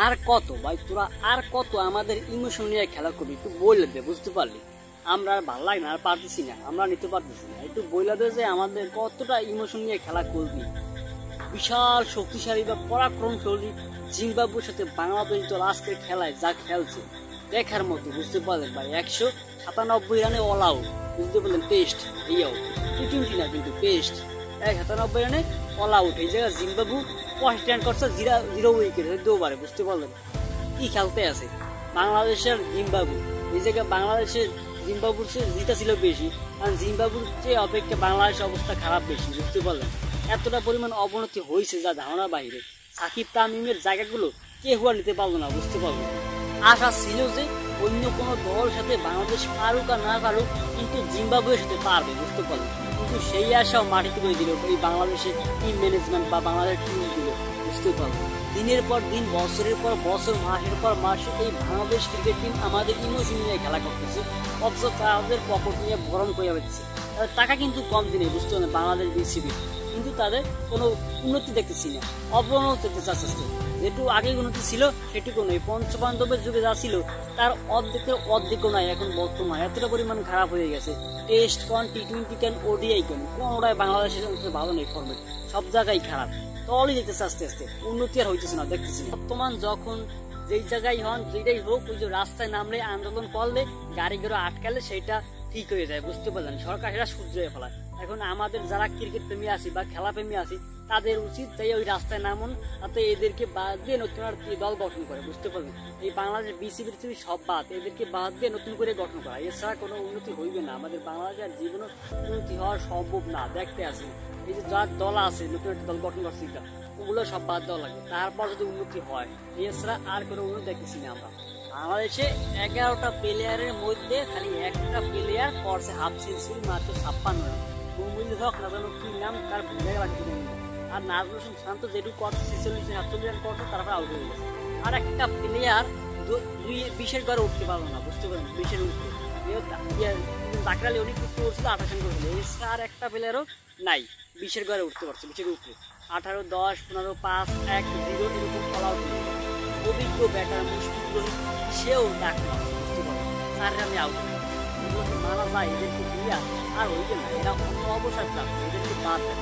আর কত ভাই তোরা আর কত আমাদের ইমোশন নিয়ে খেলা করবি, একটু বলে দে, বুঝতে পারলি? আমরা আর ভালো লাগে না, আর পারতেছি না, আমরা নিতে পারতেছি না। একটু বলে দে যে আমাদের কতটা ইমোশন নিয়ে খেলা করবি। বিশাল শক্তিশালী বা পরাক্রমশালী জিম্বাবুয়ের সাথে বাংলাদেশ দল আজকের খেলায় যা খেলছে দেখার মতো, বুঝতে পারলেন ভাই? 197 রানে অল আউট, বুঝতে পারলেন? টেস্ট এই আউট, টি-20 না কিন্তু টেস্ট। 197 রানে অল আউট। এই জায়গায় জিম্বাবু 65 রান করছে, 0 উইকেট দুবারে, বুঝতে পারলেন? কি খেলতে আছে বাংলাদেশের জিম্বাবু। এই জায়গায় বাংলাদেশের জিম্বাবুর চেয়ে জিতা ছিল বেশি, কারণ জিম্বাবুর চেয়ে অপেক্ষা বাংলাদেশের অবস্থা খারাপ বেশি, বুঝতে পারলেন? এতটা পরিমাণ অবনতি হয়েছে যা ধারণার বাইরে। সাকিব তামিমের জায়গাগুলো কেউ আর নিতে পারলো না, বুঝতে পারলো। আশা ছিল যে অন্য কোনো দলের সাথে বাংলাদেশ পারুক আর না পারুক, কিন্তু জিম্বাবুয়ের সাথে পারবে, বুঝতে পারলো। কিন্তু সেই আশাও মাটিতে করে দিল এই বাংলাদেশের টিম ম্যানেজমেন্ট বা বাংলাদেশ টিম দিল, বুঝতে পারলো। দিনের পর দিন, বছরের পর বছর, মাসের পর মাসে এই বাংলাদেশ ক্রিকেট টিম আমাদের ইমোশন নিয়ে খেলা করতেছে, অথচ তাদের পকেট নিয়ে গরম করে যাচ্ছে। টাকা কিন্তু কম দিনে, বুঝতে পারলেন? বাংলাদেশ বিসিবি কিন্তু তাদের কোনো উন্নতি দেখতেছি না, অবনতি দেখতে চাচ্ছে। যেটুকু আগে উন্নতি ছিল সেটুকু নেই। পঞ্চপাণ্ডবের যুগে যা ছিল তার অর্ধেকও নাই এখন বর্তমানে। এতটা পরিমাণ খারাপ হয়ে গেছে। টেস্ট কন, টি-20 কেন, ওডিআই কেন, কোনোটাই বাংলাদেশের ভালো নেই ফর্মেট, সব জায়গায় খারাপ। তলই যেতেছে আস্তে আস্তে, উন্নতি আর হইতেছে না, দেখতেছি। বর্তমান যখন যেই জায়গায় হন, যেটাই হোক, ওই যে রাস্তায় নামলে, আন্দোলন করলে, গাড়ি ঘোড়া আটকালে সেটা ঠিক হয়ে যায়, বুঝতে পারলেন? সরকার সেটা সূর্য হয়ে ফেলায়। এখন আমাদের যারা ক্রিকেট প্রেমী আছি বা খেলা প্রেমী আছি, তাদের উচিত তাই ওই রাস্তায় নামুন, তাতে এদেরকে বাদ দিয়ে নতুন আর দল গঠন করে, বুঝতে পারলেন? এই বাংলাদেশ বিসিবির থেকে সব বাদ, এদেরকে বাদ দিয়ে নতুন করে গঠন করা, এছাড়া কোনো উন্নতি হইবে না। আমাদের বাংলাদেশের জীবনে উন্নতি হওয়া সম্ভব না, দেখতে আসি। এই যে যার দল আছে, নতুন একটা দল গঠন করছে, ওগুলো সব বাদ দেওয়া লাগে, তারপর যদি উন্নতি হয়। এছাড়া আর কোনো উন্নতি দেখতেছি না আমরা। বাংলাদেশে 11টা প্লেয়ারের মধ্যে খালি একটা প্লেয়ার করছে হাফ সেঞ্চুরি, মাত্র 56 রান। মুমিনুল হক না জানো কি নাম তার, ভুলে গেলাম। আর নাজমুল হোসেন শান্ত যেটুকু করছে 46-47 রান করছে, তারপর আউট হয়ে গেছে। আর একটা প্লেয়ার 20-এর ঘরে উঠতে পারলো না, বুঝতে পারেন? 20-এর উপরে তাকে অনেক কিছু করছিল, 28 রান করেছিল। এছাড়া আর একটা প্লেয়ারও নাই 20-এর ঘরে উঠতে পারছে, 20-এর উপরে। 18, 10, 15, 5, 1, 0 এরকম ফল আউট হয়ে গেছে। অভিজ্ঞ ব্যাটার মুশফিক রহিম সেও ডাক মারছে, বুঝতে পারো, 4 রানে আউট। এগুলোকে মানা যায়, এদেরকে দিয়া আর হইবে না। এরা অন্য অবসর প্রাপ্ত, এদেরকে বাদ দেয়।